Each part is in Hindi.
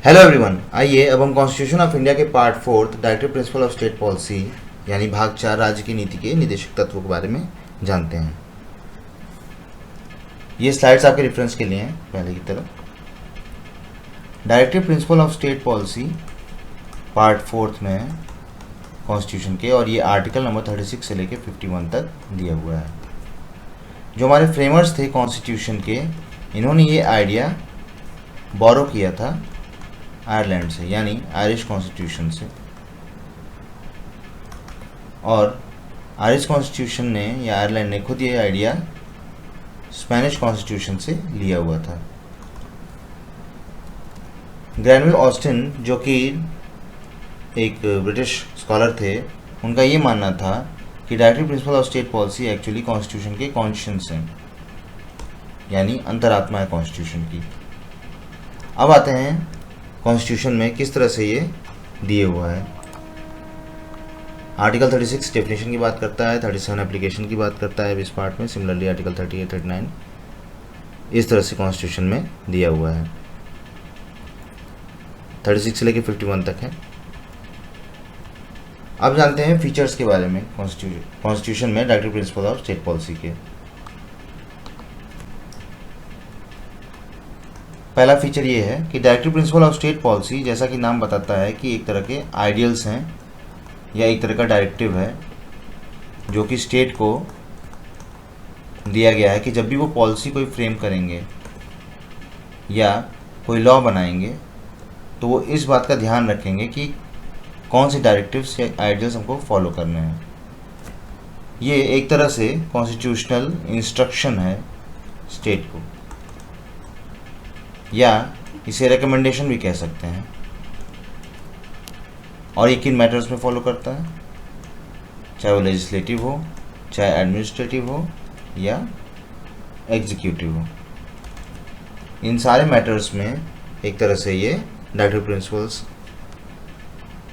हेलो एवरीवन, आइए अब हम कॉन्स्टिट्यूशन ऑफ इंडिया के part 4 directive principle of state policy यानी भाग 4 राज्य की नीति के निदेशक तत्वों के बारे में जानते हैं। ये स्लाइड्स आपके रेफरेंस के लिए हैं पहले की तरह। Directive principle of state policy part 4 में है कॉन्स्टिट्यूशन के, और ये आर्टिकल नंबर 36 से लेकर 51 तक दिया हुआ है। जो हमारे फ्रेमर्स थे कॉन्स्टिट्यूशन के, इन्होंने ये आइडिया बोरो किया था आयरलैंड से, यानी आयरिश कॉन्स्टिट्यूशन से, और आयरिश कॉन्स्टिट्यूशन ने या आयरलैंड ने खुद ये आइडिया स्पेनिश कॉन्स्टिट्यूशन से लिया हुआ था। ग्रैनविल ऑस्टिन, जो कि एक ब्रिटिश स्कॉलर थे, उनका ये मानना था कि directive principle of state policy actually constitution के कॉन्शियस हैं, यानी अंतरात्मा है कॉन्स्टिट्यूशन की। अब आते हैं कॉन्स्टिट्यूशन में किस तरह से ये दिए हुआ है। आर्टिकल 36 डेफिनेशन की बात करता है, 37 एप्लीकेशन की बात करता है इस पार्ट में। सिमिलरली आर्टिकल 38, 39 इस तरह से कॉन्स्टिट्यूशन में दिया हुआ है। 36 से लेकर 51 तक है। अब जानते हैं फीचर्स के बारे में कॉन्स्टिट्यूशन में directive principle of state policy के। पहला फीचर ये है कि directive principle of state policy, जैसा कि नाम बताता है, कि एक तरह के आइडियल्स हैं या एक तरह का डायरेक्टिव है जो कि स्टेट को दिया गया है कि जब भी वो पॉलिसी कोई फ्रेम करेंगे या कोई लॉ बनाएंगे तो वो इस बात का ध्यान रखेंगे कि कौन से डायरेक्टिव्स या आइडियल्स हमको फॉलो करने हैं। ये एक तरह से कॉन्स्टिट्यूशनल इंस्ट्रक्शन है स्टेट को, या इसे रिकमेंडेशन भी कह सकते हैं। और ये किन मैटर्स में फॉलो करता है, चाहे वो लेजिस्लेटिव हो, चाहे एडमिनिस्ट्रेटिव हो या एग्जीक्यूटिव हो। इन सारे मैटर्स में एक तरह से ये डायरेक्टिव प्रिंसिपल्स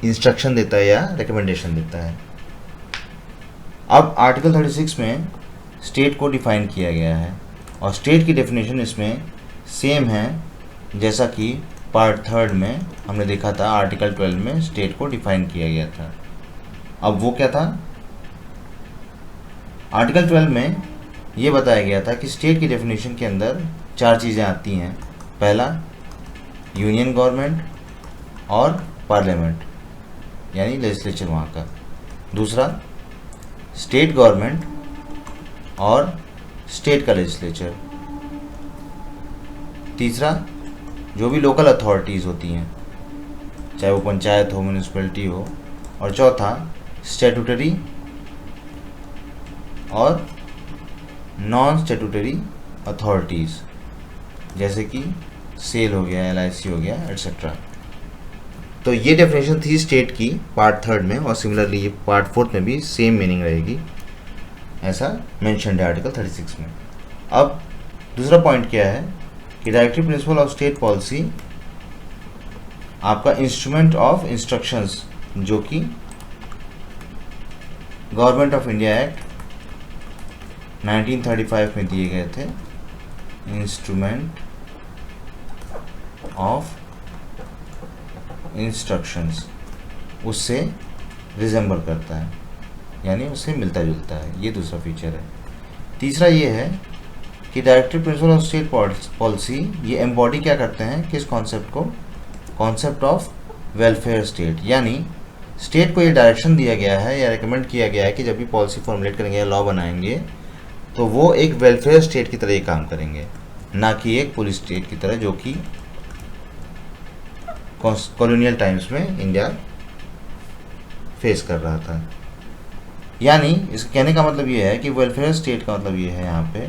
इंस्ट्रक्शन देता है या रिकमेंडेशन देता है। अब आर्टिकल 36 में स्टेट को डिफाइन किया गया है, और स्टेट की डेफिनेशन इसमें सेम है जैसा कि पार्ट 3 में हमने देखा था। आर्टिकल 12 में स्टेट को डिफाइन किया गया था। अब वो क्या था? आर्टिकल 12 में ये बताया गया था कि स्टेट की डेफिनेशन के अंदर 4 चीज़ें आती हैं। पहला, यूनियन गवर्नमेंट और पार्लियामेंट, यानी लेजिस्लेचर वहाँ का। दूसरा, स्टेट गवर्नमेंट और स्टेट का लेजिस्लेचर। तीसरा, जो भी लोकल अथॉरिटीज़ होती हैं, चाहे वो पंचायत हो, म्यूनिसिपैलिटी हो। और चौथा, स्टैट्यूटरी और नॉन स्टैट्यूटरी अथॉरिटीज़, जैसे कि सेल हो गया, LIC हो गया, एट्सेट्रा। तो ये डेफिनेशन थी स्टेट की पार्ट 3 में, और सिमिलरली ये पार्ट 4 में भी सेम मीनिंग रहेगी, ऐसा मेंशन है आर्टिकल 36 में। अब दूसरा पॉइंट क्या है कि directive principle of state policy आपका इंस्ट्रूमेंट ऑफ इंस्ट्रक्शंस, जो कि गवर्नमेंट ऑफ इंडिया एक्ट 1935 में दिए गए थे, इंस्ट्रूमेंट ऑफ इंस्ट्रक्शंस, उससे रिजेंबल करता है, यानी उससे मिलता जुलता है। ये दूसरा फीचर है। तीसरा ये है कि directive principle of state policy ये एम्बॉडी क्या करते हैं, किस कॉन्सेप्ट को? Concept of welfare state. यानी स्टेट को ये डायरेक्शन दिया गया है या रिकमेंड किया गया है कि जब भी पॉलिसी फॉर्मुलेट करेंगे या लॉ बनाएंगे तो वो एक वेलफेयर स्टेट की तरह ये काम करेंगे, ना कि एक पुलिस स्टेट की तरह, जो कि कॉलोनियल टाइम्स में इंडिया फेस कर रहा था। यानी इस कहने का मतलब ये है कि वेलफेयर स्टेट का मतलब ये है यहाँ पे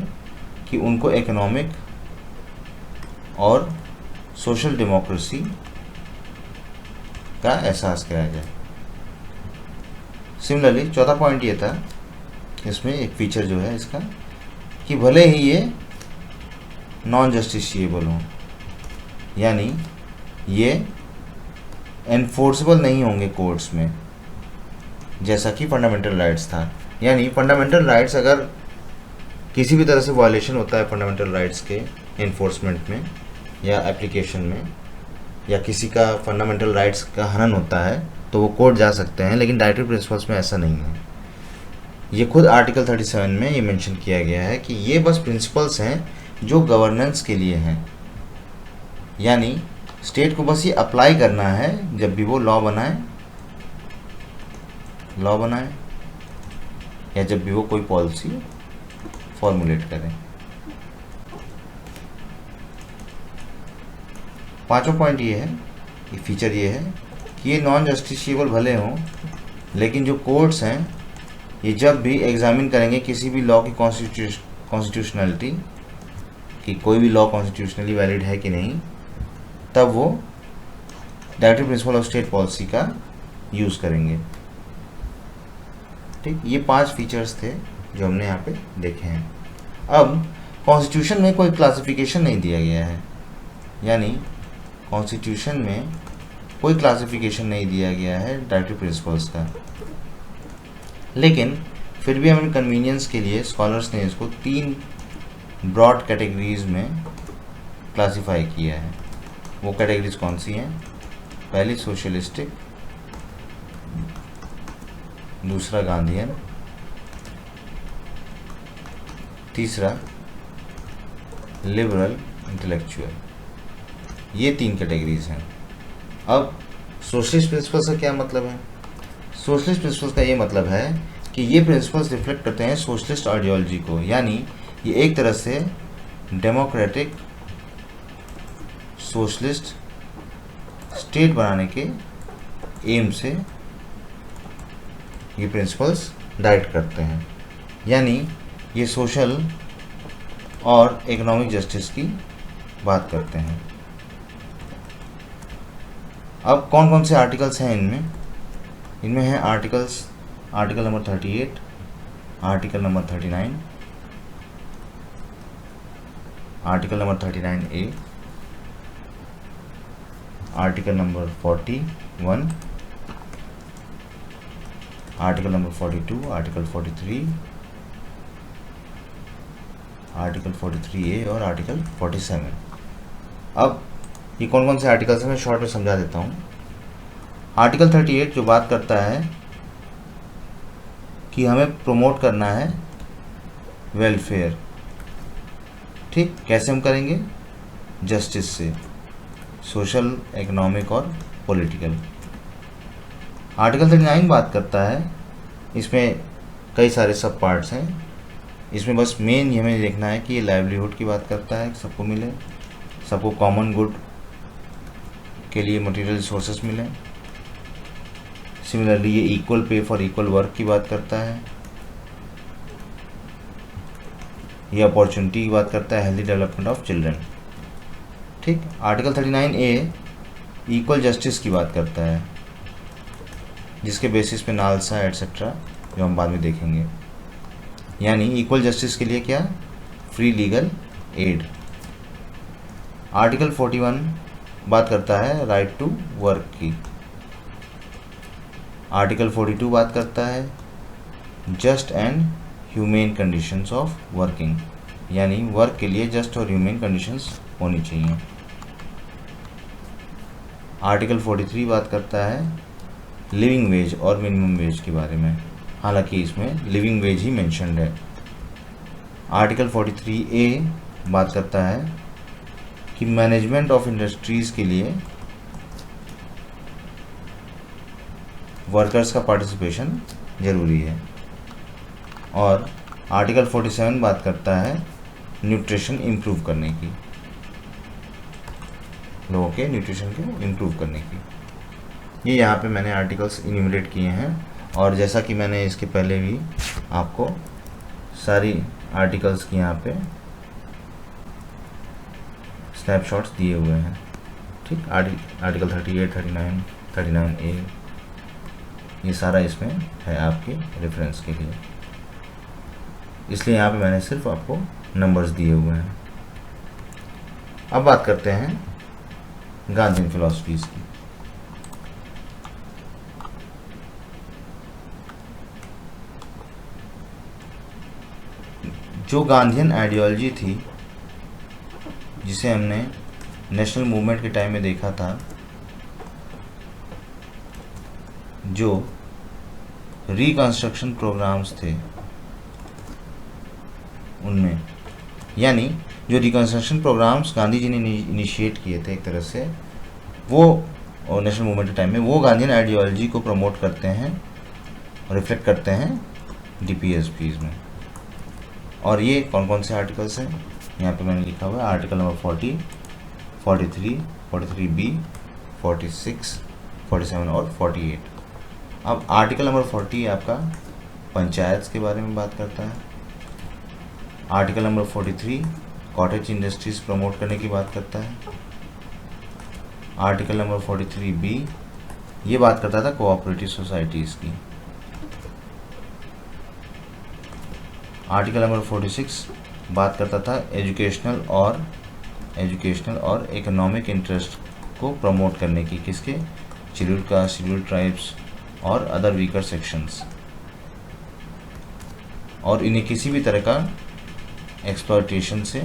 कि उनको इकोनॉमिक और सोशल डेमोक्रेसी का एहसास कराया जाए। सिमिलरली चौथा पॉइंट ये था इसमें, एक फीचर जो है इसका, कि भले ही ये नॉन जस्टिसिएबल हो, यानी ये एनफोर्सेबल नहीं होंगे कोर्ट्स में, जैसा कि फंडामेंटल राइट्स था। यानी फंडामेंटल राइट्स अगर किसी भी तरह से वायलेशन होता है फंडामेंटल राइट्स के एनफोर्समेंट में या एप्लीकेशन में, या किसी का फंडामेंटल राइट्स का हनन होता है तो वो कोर्ट जा सकते हैं, लेकिन डायरेक्टिव प्रिंसिपल्स में ऐसा नहीं है। ये खुद आर्टिकल 37 में ये मेंशन किया गया है कि ये बस प्रिंसिपल्स हैं जो गवर्नेंस के लिए हैं, यानी स्टेट को बस ये अप्लाई करना है जब भी वो लॉ बनाए या जब भी वो कोई पॉलिसी फॉर्मुलेट करें। पांचवा पॉइंट ये है, ये फीचर ये है कि ये नॉन जस्टिशिएबल भले हों, लेकिन जो कोर्ट्स हैं ये जब भी एग्जामिन करेंगे किसी भी लॉ की कॉन्स्टिट्यूशनलिटी, कि कोई भी लॉ कॉन्स्टिट्यूशनली वैलिड है कि नहीं, तब वो directive principle of state policy का यूज़ करेंगे। ठीक, ये 5 फीचर्स थे जो हमने यहाँ पे देखे हैं। अब कॉन्स्टिट्यूशन में कोई क्लासिफिकेशन नहीं दिया गया है, यानी कॉन्स्टिट्यूशन में कोई क्लासिफिकेशन नहीं दिया गया है डायरेक्टिव प्रिंसिपल्स का, लेकिन फिर भी हमें कन्वीनियंस के लिए स्कॉलर्स ने इसको 3 ब्रॉड कैटेगरीज में क्लासिफाई किया है। वो कैटेगरीज कौन सी हैं? पहली सोशलिस्टिक, दूसरा गांधीयन, तीसरा लिबरल इंटेलेक्चुअल। ये 3 कैटेगरीज हैं। अब सोशलिस्ट प्रिंसिपल्स का क्या मतलब है? सोशलिस्ट प्रिंसिपल्स का ये मतलब है कि ये प्रिंसिपल्स रिफ्लेक्ट करते हैं सोशलिस्ट आइडियोलॉजी को, यानी ये एक तरह से डेमोक्रेटिक सोशलिस्ट स्टेट बनाने के एम से ये प्रिंसिपल्स डायरेक्ट करते हैं, यानी ये सोशल और इकोनॉमिक जस्टिस की बात करते हैं। अब कौन कौन से आर्टिकल्स हैं इनमें? इनमें हैं article number 38, article number 39, article number 39A, article number 41, article number 42, article 43, article 43A और आर्टिकल 47। अब ये कौन कौन से आर्टिकल्स हैं मैं शॉर्ट में समझा देता हूँ। आर्टिकल 38 जो बात करता है कि हमें प्रमोट करना है वेलफेयर। ठीक, कैसे हम करेंगे? जस्टिस से, सोशल, इकोनॉमिक और पॉलिटिकल। आर्टिकल 39 बात करता है, इसमें कई सारे सब पार्ट्स हैं, इसमें बस मेन हमें देखना है कि ये लाइवलीहुड की बात करता है, सबको मिले, सबको कॉमन गुड के लिए मटेरियल रिसोर्सेस मिलें। सिमिलरली ये equal pay for equal work की बात करता है, ये अपॉर्चुनिटी की बात करता है, हेल्दी डेवलपमेंट ऑफ चिल्ड्रन। ठीक, आर्टिकल 39A इक्वल जस्टिस की बात करता है, जिसके बेसिस पे नालसा एटसेट्रा जो हम बाद में देखेंगे, यानी इक्वल जस्टिस के लिए क्या? Free legal aid. आर्टिकल 41 बात करता है राइट टू वर्क की। आर्टिकल 42 बात करता है just and humane conditions of working, यानी वर्क के लिए जस्ट और ह्यूमेन कंडीशंस होनी चाहिए। आर्टिकल 43 बात करता है लिविंग वेज और मिनिमम वेज के बारे में, हालांकि इसमें लिविंग वेज ही मेंशन्ड है। आर्टिकल 43A बात करता है कि मैनेजमेंट ऑफ इंडस्ट्रीज़ के लिए वर्कर्स का पार्टिसिपेशन ज़रूरी है। और आर्टिकल 47 बात करता है न्यूट्रिशन इम्प्रूव करने की, लोगों के न्यूट्रिशन को इम्प्रूव करने की। ये यहाँ पे मैंने आर्टिकल्स इन्यूमरेट किए हैं, और जैसा कि मैंने इसके पहले भी आपको सारी आर्टिकल्स की यहाँ पे स्नैपशॉट्स दिए हुए हैं। ठीक, आर्टिकल 38, 39, 39A, ये सारा इसमें है आपके रेफरेंस के लिए, इसलिए यहाँ पे मैंने सिर्फ आपको नंबर्स दिए हुए हैं। अब बात करते हैं गांधीयन फिलॉसफीज की। जो गांधीयन आइडियोलॉजी थी, जिसे हमने नेशनल मूवमेंट के टाइम में देखा था जो रिकंस्ट्रक्शन प्रोग्राम्स थे उनमें, यानी जो रिकंस्ट्रक्शन प्रोग्राम्स गांधी जी ने इनिशिएट किए थे एक तरह से, वो नेशनल मूवमेंट के टाइम में, वो गांधीयन आइडियोलॉजी को प्रमोट करते हैं और रिफ्लेक्ट करते हैं डीपीएसपीज में। और ये कौन कौन से आर्टिकल्स हैं, यहाँ पे मैंने लिखा हुआ है आर्टिकल नंबर 40, 43, 43B, 46, 47 और 48। अब आर्टिकल नंबर 40 आपका पंचायत के बारे में बात करता है। Article number 43 cottage industries promote करने की बात करता है। आर्टिकल नंबर 43B ये बात करता था कोऑपरेटिव सोसाइटीज़ की। आर्टिकल नंबर 46 बात करता था एजुकेशनल और इकोनॉमिक इंटरेस्ट को प्रमोट करने की, किसके, शेड्यूल कास्ट, शेड्यूल ट्राइब्स और अदर वीकर सेक्शंस, और इन्हें किसी भी तरह का एक्सप्लॉयटेशन से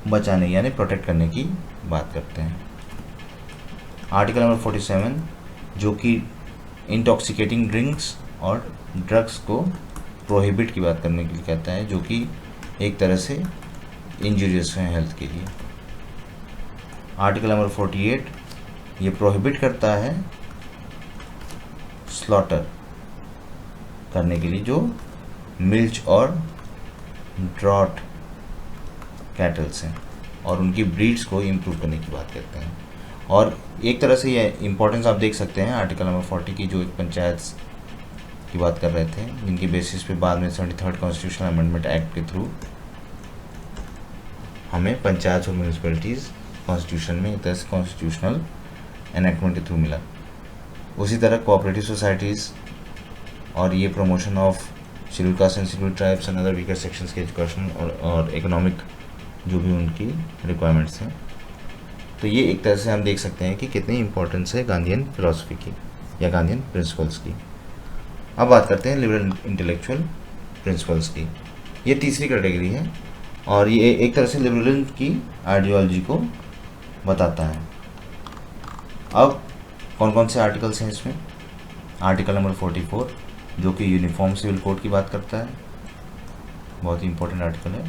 बचाने यानी प्रोटेक्ट करने की बात करते हैं। आर्टिकल नंबर 47 जो कि इंटॉक्सिकेटिंग ड्रिंक्स और ड्रग्स को प्रोहिबिट की बात करने के लिए कहता है, जो कि एक तरह से इंजूरियस हैं हेल्थ के लिए। आर्टिकल नंबर 48 ये प्रोहिबिट करता है स्लॉटर करने के लिए जो मिल्च और ड्रॉट कैटल्स हैं, और उनकी ब्रीड्स को इम्प्रूव करने की बात करते हैं। और एक तरह से ये इम्पोर्टेंस आप देख सकते हैं आर्टिकल नंबर 40 की, जो एक पंचायत की बात कर रहे थे, जिनकी बेसिस पे बाद में 73rd कॉन्स्टिट्यूशनल अमेंडमेंट एक्ट के थ्रू हमें पंचायत और म्यूनिसिपैलिटीज़ कॉन्स्टिट्यूशन में एक तरह से कॉन्स्टिट्यूशनल एनेक्टमेंट के थ्रू मिला। उसी तरह कोऑपरेटिव सोसाइटीज़ और ये promotion of schedule caste and schedule tribes and other weaker sections के एजुकेशन और इकोनॉमिक जो भी उनकी रिक्वायरमेंट्स हैं। तो ये एक तरह से हम देख सकते हैं कि कितनी इंपॉर्टेंस है गांधीयन फिलॉसफी की या गांधीयन प्रिंसिपल्स की। अब बात करते हैं लिबरल इंटेलेक्चुअल प्रिंसिपल्स की। ये तीसरी कैटेगरी है और ये एक तरह से लिबरलिज्म की आइडियोलॉजी को बताता है। अब कौन कौन से आर्टिकल्स हैं इसमें? आर्टिकल नंबर 44 जो कि यूनिफॉर्म सिविल कोड की बात करता है, बहुत ही इंपॉर्टेंट आर्टिकल है।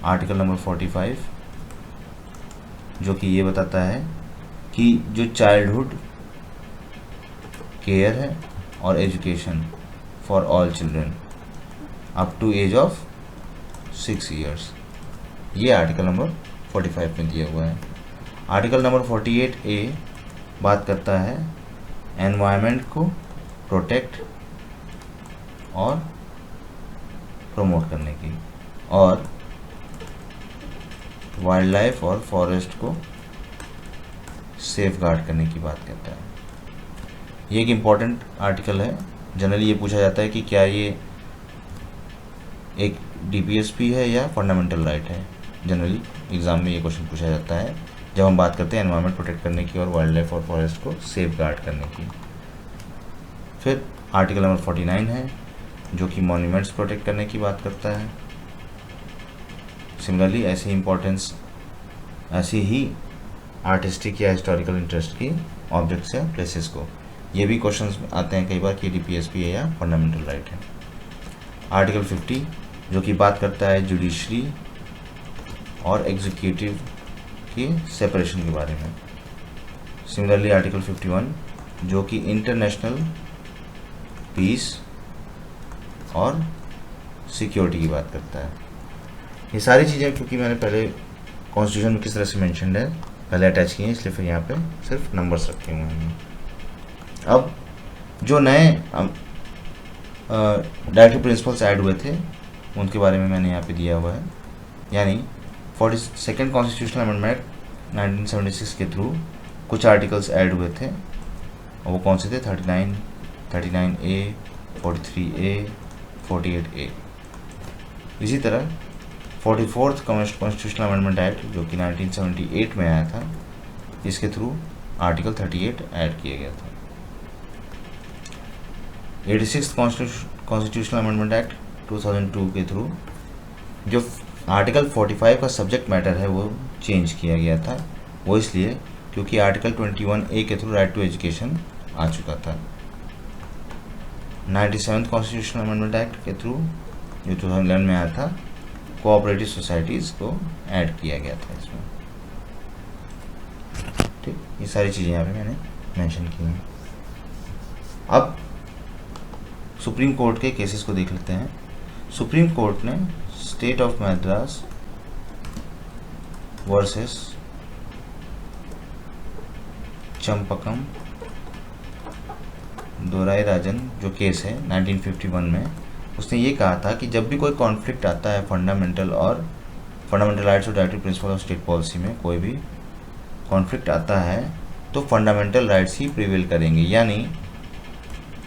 आर्टिकल नंबर 45 जो कि ये बताता है कि जो चाइल्डहुड केयर है और education for all children up to age of 6 years, ये आर्टिकल नंबर 45 में दिया हुआ है। आर्टिकल नंबर 48A बात करता है एनवायरनमेंट को प्रोटेक्ट और प्रमोट करने की, और वाइल्ड लाइफ और फॉरेस्ट को सेफ गार्ड करने की बात करता है। ये एक इम्पॉर्टेंट आर्टिकल है। जनरली ये पूछा जाता है कि क्या ये एक डीपीएसपी है या फंडामेंटल राइट है। जनरली एग्ज़ाम में ये क्वेश्चन पूछा जाता है जब हम बात करते हैं एनवायरनमेंट प्रोटेक्ट करने की और वाइल्ड लाइफ और फॉरेस्ट को सेफ गार्ड करने की। फिर आर्टिकल नंबर 49 है जो कि मॉन्यूमेंट्स प्रोटेक्ट करने की बात करता है। सिमिलरली ऐसी इम्पोर्टेंस, ऐसी ही आर्टिस्टिक या हिस्टोरिकल इंटरेस्ट की ऑब्जेक्ट्स या प्लेसेस को, ये भी क्वेश्चंस आते हैं कई बार कि डीपीएसपी है या फंडामेंटल राइट है। आर्टिकल 50 जो कि बात करता है जुडिशरी और एग्जीक्यूटिव के सेपरेशन के बारे में। सिमिलरली आर्टिकल 51 जो कि इंटरनेशनल पीस और सिक्योरिटी की बात करता है। ये सारी चीज़ें क्योंकि मैंने पहले कॉन्स्टिट्यूशन में किस तरह से मेंशन्ड है पहले अटैच किए हैं, इसलिए फिर यहाँ पे सिर्फ नंबर्स रखे हुए हैं। अब जो नए डायरेक्टिव प्रिंसिपल्स ऐड हुए थे उनके बारे में मैंने यहाँ पे दिया हुआ है। यानी 42nd कॉन्स्टिट्यूशनल अमेंडमेंट 1976 के थ्रू कुछ आर्टिकल्स ऐड हुए थे, और वो कौन से थे? 39, 39A, 43A, 48A। इसी तरह 44th कॉन्स्टिट्यूशनल अमेंडमेंट एक्ट जो कि 1978 में आया था, इसके थ्रू आर्टिकल 38 ऐड किया गया था। 86th कॉन्स्टिट्यूशनल अमेंडमेंट एक्ट 2002 के थ्रू जो आर्टिकल 45 का सब्जेक्ट मैटर है वो चेंज किया गया था। वो इसलिए क्योंकि आर्टिकल 21A के थ्रू राइट टू एजुकेशन आ चुका था। 97th कॉन्स्टिट्यूशनल अमेंडमेंट एक्ट के थ्रू जो 2011 में आया था, कोऑपरेटिव सोसाइटीज़ को ऐड किया गया था इसमें। ठीक, ये सारी चीज़ें यहाँ पे मैंने मेंशन की हैं। अब सुप्रीम कोर्ट के केसेस को देख लेते हैं। सुप्रीम कोर्ट ने state of Madras versus Champakam Dorairajan जो केस है 1951 में, उसने ये कहा था कि जब भी कोई कॉन्फ्लिक्ट आता है फंडामेंटल राइट्स और directive principle of state policy में, कोई भी कॉन्फ्लिक्ट आता है तो फंडामेंटल राइट्स ही प्रिवेल करेंगे। यानी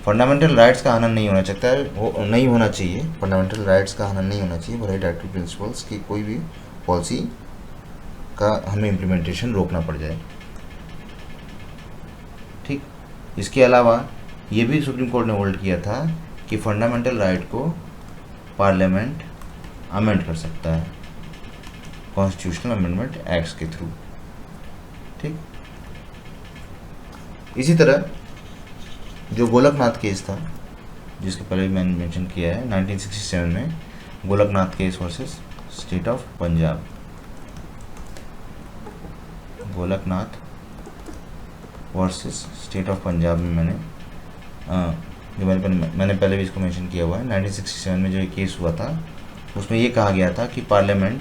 फंडामेंटल राइट्स का हनन नहीं होना चाहता है, वो नहीं होना चाहिए, फंडामेंटल राइट्स का हनन नहीं होना चाहिए, भले डायरेक्टिव प्रिंसिपल्स की कोई भी पॉलिसी का हमें इम्प्लीमेंटेशन रोकना पड़ जाए। ठीक, इसके अलावा ये भी सुप्रीम कोर्ट ने होल्ड किया था कि फंडामेंटल राइट को पार्लियामेंट अमेंड कर सकता है कॉन्स्टिट्यूशनल अमेंडमेंट एक्ट्स के थ्रू। ठीक, इसी तरह जो गोलकनाथ केस था, जिसके पहले भी मैंने मेंशन किया है, 1967 में Golaknath case versus state of Punjab, Golaknath versus state of Punjab में मैंने पहले भी इसको मेंशन किया हुआ है। 1967 में जो ये केस हुआ था उसमें ये कहा गया था कि पार्लियामेंट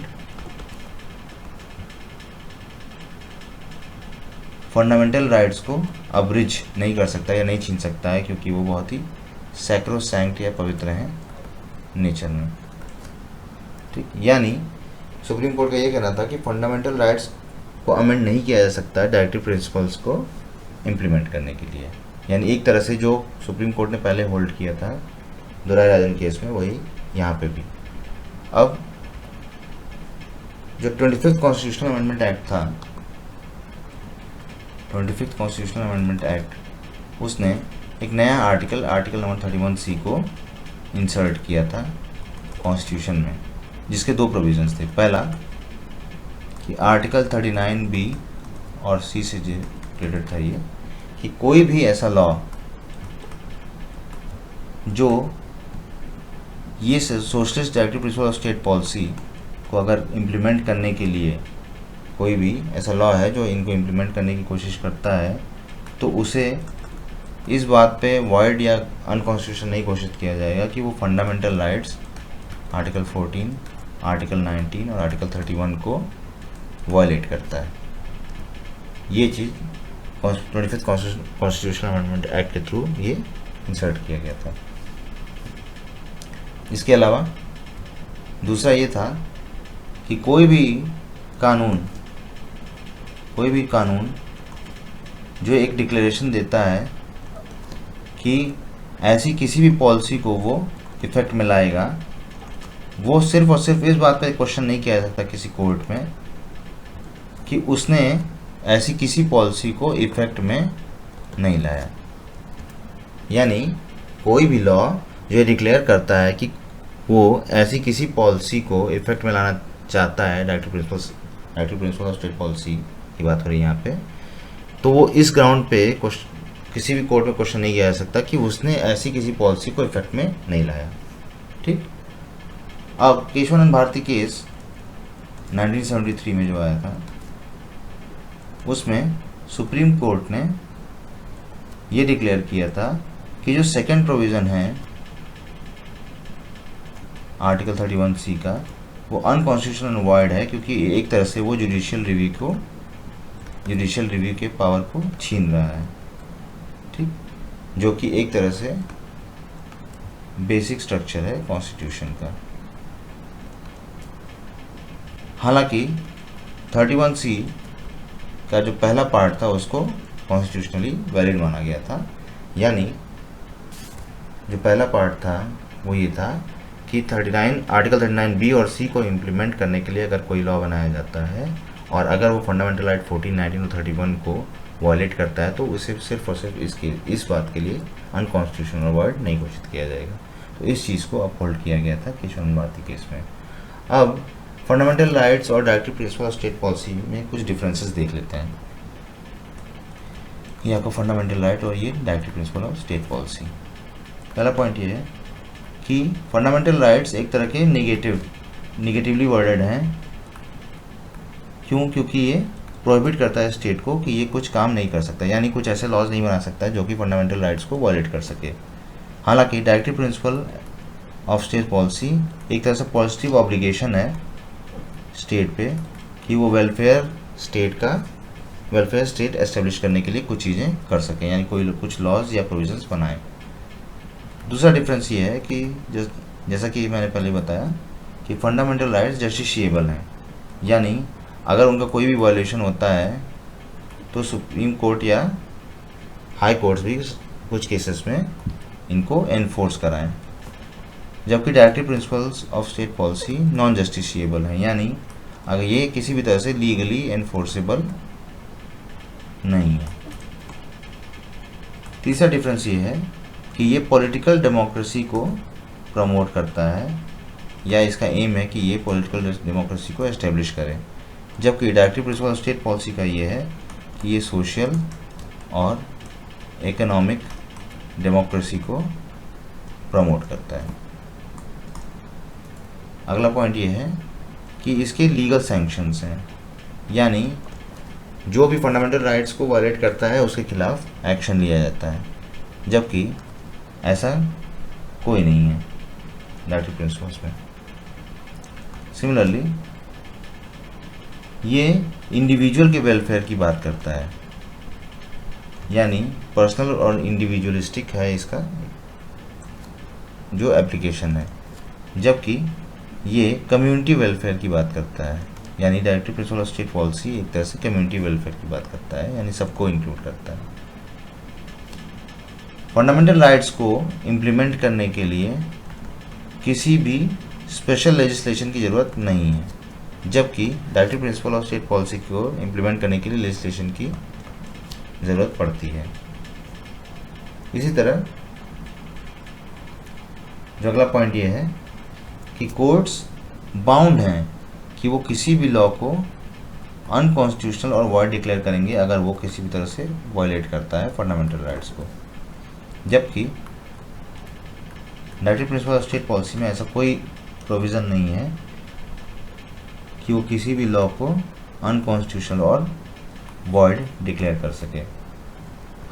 फंडामेंटल राइट्स को अब्रिज नहीं कर सकता या नहीं छीन सकता है, क्योंकि वो बहुत ही सैक्रोसैंक्ट या पवित्र हैं नेचर में। ठीक, यानी सुप्रीम कोर्ट का ये कहना था कि फंडामेंटल राइट्स को अमेंड नहीं किया जा सकता है डायरेक्टिव प्रिंसिपल्स को इम्प्लीमेंट करने के लिए। यानी एक तरह से जो सुप्रीम कोर्ट ने पहले होल्ड किया था दोराई राजन केस में, वही यहाँ पे भी। अब जो 25th कॉन्स्टिट्यूशनल अमेंडमेंट एक्ट था, 25th कॉन्स्टिट्यूशनल अमेंडमेंट एक्ट, उसने एक नया आर्टिकल नंबर 31C को इंसर्ट किया था कॉन्स्टिट्यूशन में, जिसके दो प्रोविजंस थे। पहला कि आर्टिकल 39B और C से रिलेटेड था ये, कि कोई भी ऐसा लॉ जो ये socialist directive principle of state policy को अगर इम्प्लीमेंट करने के लिए कोई भी ऐसा लॉ है जो इनको इम्प्लीमेंट करने की कोशिश करता है, तो उसे इस बात पे वॉइड या अनकॉन्स्टिट्यूशनल नहीं घोषित किया जाएगा कि वो फंडामेंटल राइट्स आर्टिकल 14, आर्टिकल 19 और आर्टिकल 31 को वायलेट करता है। ये चीज़ 25th कॉन्स्टिट्यूशनल अमेंडमेंट एक्ट के थ्रू ये इंसर्ट किया गया था। इसके अलावा दूसरा ये था कि कोई भी कानून जो एक डिक्लेरेशन देता है कि ऐसी किसी भी पॉलिसी को वो इफेक्ट में लाएगा, वो सिर्फ और सिर्फ इस बात पे क्वेश्चन नहीं किया जा सकता किसी कोर्ट में कि उसने ऐसी किसी पॉलिसी को इफेक्ट में नहीं लाया। यानी कोई भी लॉ जो डिक्लेयर करता है कि वो ऐसी किसी पॉलिसी को इफेक्ट में लाना चाहता है, directive principle of state policy की बात हो रही है यहाँ पे, तो वो इस ग्राउंड पे किसी भी कोर्ट में क्वेश्चन नहीं किया जा सकता कि उसने ऐसी किसी पॉलिसी को इफेक्ट में नहीं लाया। ठीक, अब केशवानंद भारती केस 1973 में जो आया था, उसमें सुप्रीम कोर्ट ने ये डिक्लेयर किया था कि जो सेकंड प्रोविज़न है आर्टिकल 31C का, वो अनकॉन्स्टिट्यूशनल वॉइड है, क्योंकि एक तरह से वो जुडिशियल रिव्यू के पावर को छीन रहा है। ठीक, जो कि एक तरह से बेसिक स्ट्रक्चर है कॉन्स्टिट्यूशन का। हालांकि 31C का जो पहला पार्ट था उसको कॉन्स्टिट्यूशनली वैलिड माना गया था। यानी जो पहला पार्ट था वो ये था कि आर्टिकल 39B और C को इम्प्लीमेंट करने के लिए अगर कोई लॉ बनाया जाता है और अगर वो फंडामेंटल राइट 14, 19 और 31 को वायलेट करता है, तो उसे सिर्फ और सिर्फ इस बात के लिए अनकॉन्स्टिट्यूशनल वर्ड नहीं घोषित किया जाएगा। तो इस चीज़ को अपहोल्ड किया गया था केशवानंद भारती केस में। अब फंडामेंटल राइट्स और directive principle of state policy में कुछ डिफरेंसेस देख लेते हैं। ये आपका फंडामेंटल राइट और ये directive principle of state policy. पहला पॉइंट ये है कि फंडामेंटल राइट्स एक तरह के निगेटिवली वर्डेड हैं। क्यों? क्योंकि ये प्रोहिबिट करता है स्टेट को कि ये कुछ काम नहीं कर सकता, यानी कुछ ऐसे लॉज नहीं बना सकता जो कि फंडामेंटल राइट्स को वायलेट कर सके। हालांकि directive principle of state policy एक तरह से पॉजिटिव ऑब्लिगेशन है स्टेट पे कि वो वेलफेयर स्टेट एस्टेब्लिश करने के लिए कुछ चीज़ें कर सकें, यानी कुछ लॉज या प्रोविजंस बनाएं। दूसरा डिफरेंस ये है कि जैसा कि मैंने पहले बताया कि फंडामेंटल राइट्स जस्टिशिएबल हैं, यानी अगर उनका कोई भी वायलेशन होता है तो सुप्रीम कोर्ट या हाई कोर्ट्स भी कुछ केसेस में इनको एनफोर्स कराएं। जबकि directive principles of state policy non justiciable हैं, यानी अगर ये किसी भी तरह से लीगली एनफोर्सेबल नहीं है। तीसरा डिफरेंस ये है कि ये पॉलिटिकल डेमोक्रेसी को प्रमोट करता है, या इसका एम है कि ये पॉलिटिकल डेमोक्रेसी को एस्टेब्लिश करे। जबकि directive principle of state policy का ये है कि ये सोशल और इकोनॉमिक डेमोक्रेसी को प्रमोट करता है। अगला पॉइंट ये है कि इसके लीगल सैंक्शंस हैं, यानी जो भी फंडामेंटल राइट्स को वायलेट करता है उसके खिलाफ एक्शन लिया जाता है, जबकि ऐसा कोई नहीं है डायरेक्टिव प्रिंसिपल्स में। सिमिलरली ये इंडिविजुअल के वेलफेयर की बात करता है, यानी पर्सनल और इंडिविजुअलिस्टिक है इसका जो एप्लीकेशन है, जबकि ये कम्युनिटी वेलफेयर की बात करता है, यानी directive principle of state policy एक तरह से कम्युनिटी वेलफेयर की बात करता है, यानी सबको इंक्लूड करता है। फंडामेंटल राइट्स को इम्प्लीमेंट करने के लिए किसी भी स्पेशल लेजिस्लेशन की ज़रूरत नहीं है, जबकि directive principle of state policy को इम्प्लीमेंट करने के लिए लेजिस्लेशन की ज़रूरत पड़ती है। इसी तरह जो अगला पॉइंट ये है कि कोर्ट्स बाउंड हैं कि वो किसी भी लॉ को अनकॉन्स्टिट्यूशनल और वॉइड डिक्लेयर करेंगे अगर वो किसी भी तरह से वायलेट करता है फंडामेंटल राइट्स को। जबकि directive principle of state policy में ऐसा कोई प्रोविज़न नहीं है कि वो किसी भी लॉ को अनकॉन्स्टिट्यूशनल और वॉइड डिक्लेयर कर सके।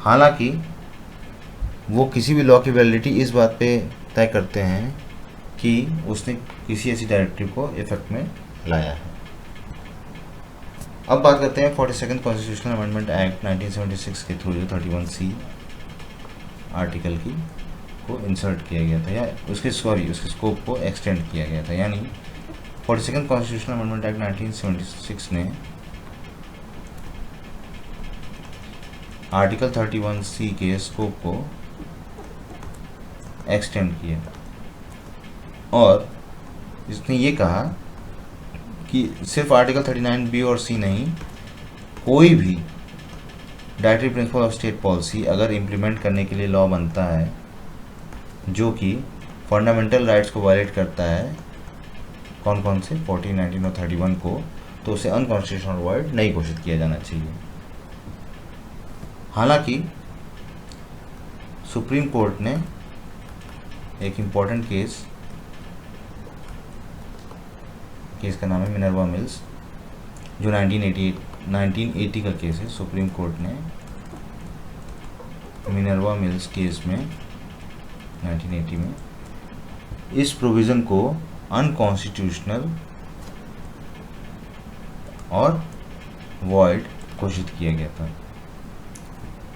हालांकि वो किसी भी लॉ की वैलिडिटी इस बात पे तय करते हैं कि उसने किसी ऐसी डायरेक्टिव को इफेक्ट में लाया है। अब बात करते हैं 42nd कॉन्स्टिट्यूशनल अमेंडमेंट एक्ट 1976 के थ्रू जो 31C आर्टिकल की को इंसर्ट किया गया था, या उसके स्कोप को एक्सटेंड किया गया था। यानी 42nd कॉन्स्टिट्यूशनल अमेंडमेंट एक्ट 1976 ने आर्टिकल 31C के स्कोप को एक्सटेंड किया और इसने ये कहा कि सिर्फ आर्टिकल 39B और C नहीं, कोई भी directive principle of state policy अगर इम्प्लीमेंट करने के लिए लॉ बनता है जो कि फंडामेंटल राइट्स को वायलेट करता है, कौन कौन से 14, 19 और 31 को, तो उसे अनकॉन्स्टिट्यूशनल वॉइड नहीं घोषित किया जाना चाहिए। हालांकि सुप्रीम कोर्ट ने एक इम्पॉर्टेंट केस का नाम है मिनर्वा मिल्स, जो 1980 का केस है। सुप्रीम कोर्ट ने मिनर्वा मिल्स केस में 1980 में इस प्रोविज़न को अनकॉन्स्टिट्यूशनल और वॉइड घोषित किया गया था।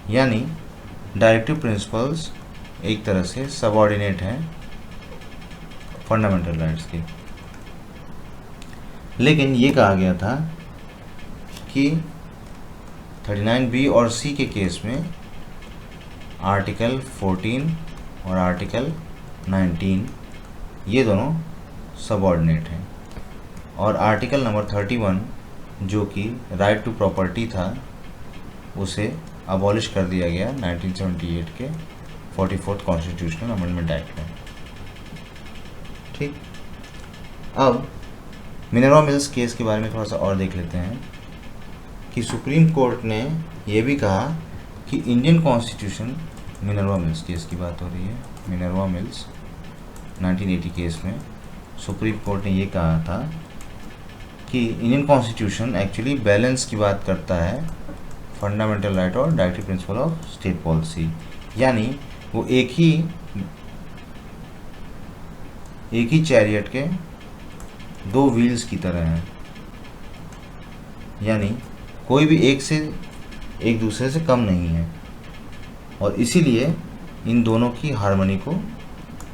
यानी डायरेक्टिव प्रिंसिपल्स एक तरह से सबऑर्डिनेट हैं फंडामेंटल राइट्स के। लेकिन ये कहा गया था कि 39B और C के केस में आर्टिकल 14 और आर्टिकल 19 ये दोनों सबऑर्डिनेट हैं, और आर्टिकल नंबर 31 जो कि राइट टू प्रॉपर्टी था उसे अबॉलिश कर दिया गया 1978 के 44th कॉन्स्टिट्यूशनल अमेंडमेंट एक्ट में। ठीक, अब मिनर्वा मिल्स केस के बारे में थोड़ा सा और देख लेते हैं कि सुप्रीम कोर्ट ने यह भी कहा कि Indian constitution, Minerva mills case की बात हो रही है, मिनर्वा मिल्स 1980 केस में सुप्रीम कोर्ट ने ये कहा था कि इंडियन कॉन्स्टिट्यूशन एक्चुअली बैलेंस की बात करता है फंडामेंटल राइट और directive principle of state policy, यानी वो एक ही चैरियट के दो व्हील्स की तरह हैं, यानी कोई भी एक दूसरे से कम नहीं है, और इसीलिए इन दोनों की हार्मनी को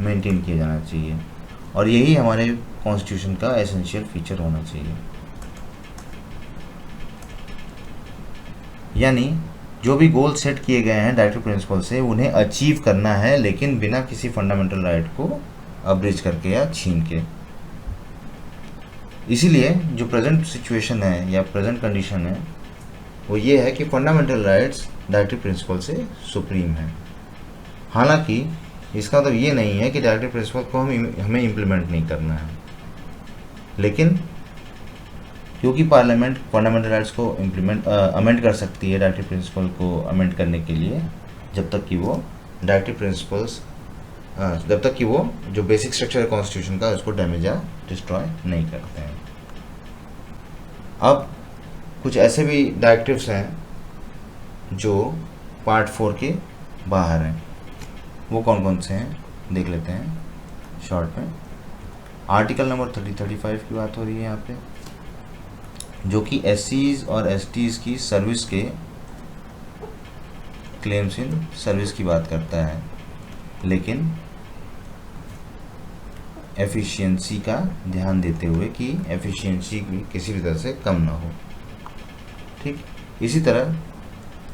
मेंटेन किया जाना चाहिए, और यही हमारे कॉन्स्टिट्यूशन का एसेंशियल फीचर होना चाहिए। यानी जो भी गोल सेट किए गए हैं डायरेक्टिव प्रिंसिपल से, उन्हें अचीव करना है, लेकिन बिना किसी फंडामेंटल राइट को अब्रिज करके या छीन के। इसीलिए जो प्रेजेंट सिचुएशन है या प्रेजेंट कंडीशन है वो ये है कि फंडामेंटल राइट्स डायरेक्टिव प्रिंसिपल से सुप्रीम है। हालांकि इसका मतलब ये नहीं है कि डायरेक्टिव प्रिंसिपल को हमें इम्प्लीमेंट नहीं करना है, लेकिन क्योंकि पार्लियामेंट फंडामेंटल राइट्स को अमेंड कर सकती है डायरेक्टिव प्रिंसिपल को अमेंड करने के लिए, जब तक कि वो जो बेसिक स्ट्रक्चर है कॉन्स्टिट्यूशन का उसको डैमेज या डिस्ट्रॉय नहीं करते हैं। अब कुछ ऐसे भी डायरेक्टिव्स हैं जो पार्ट 4 के बाहर हैं, वो कौन कौन से हैं देख लेते हैं शॉर्ट में। आर्टिकल नंबर 35 की बात हो रही है यहाँ पे, जो कि SCs और STs की सर्विस के क्लेम्स इन सर्विस की बात करता है, लेकिन एफिशिएंसी का ध्यान देते हुए कि एफिशिएंसी किसी भी तरह से कम ना हो। ठीक, इसी तरह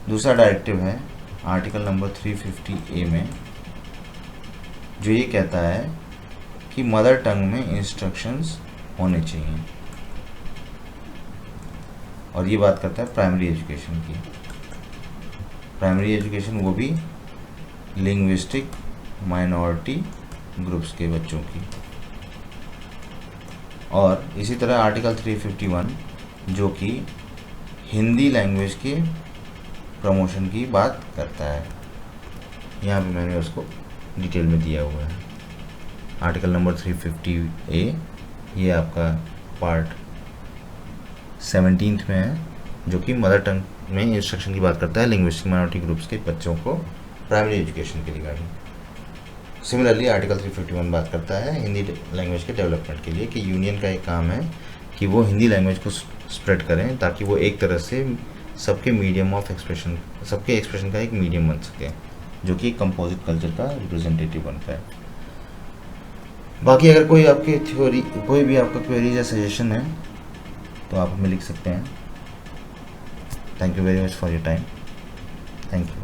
दूसरा डायरेक्टिव है आर्टिकल नंबर 350A में, जो ये कहता है कि मदर टंग में इंस्ट्रक्शंस होने चाहिए, और ये बात करता है प्राइमरी एजुकेशन की। प्राइमरी एजुकेशन वो भी लिंग्विस्टिक माइनॉरिटी ग्रुप्स के बच्चों की। और इसी तरह आर्टिकल 351 जो कि हिंदी लैंग्वेज के प्रमोशन की बात करता है, यहाँ पे मैंने उसको डिटेल में दिया हुआ है। आर्टिकल नंबर 350A ये आपका पार्ट 17 में है, जो कि मदर टंग में इंस्ट्रक्शन की बात करता है लिंग्विस्टिक माइनॉरिटी ग्रुप्स के बच्चों को प्राइमरी एजुकेशन के रिगार्डिंग। सिमिलरली आर्टिकल 351 बात करता है हिंदी लैंग्वेज के डेवलपमेंट के लिए, कि यूनियन का एक काम है कि वो हिंदी लैंग्वेज को स्प्रेड करें, ताकि वो एक तरह से सबके मीडियम ऑफ एक्सप्रेशन, सबके एक्सप्रेशन का एक मीडियम बन सके, जो कि कंपोजिट कल्चर का रिप्रेजेंटेटिव बन पाए। बाकी अगर कोई भी आपका क्वेरी या सजेशन है तो आप हमें लिख सकते हैं। Thank you very much for your time. Thank you.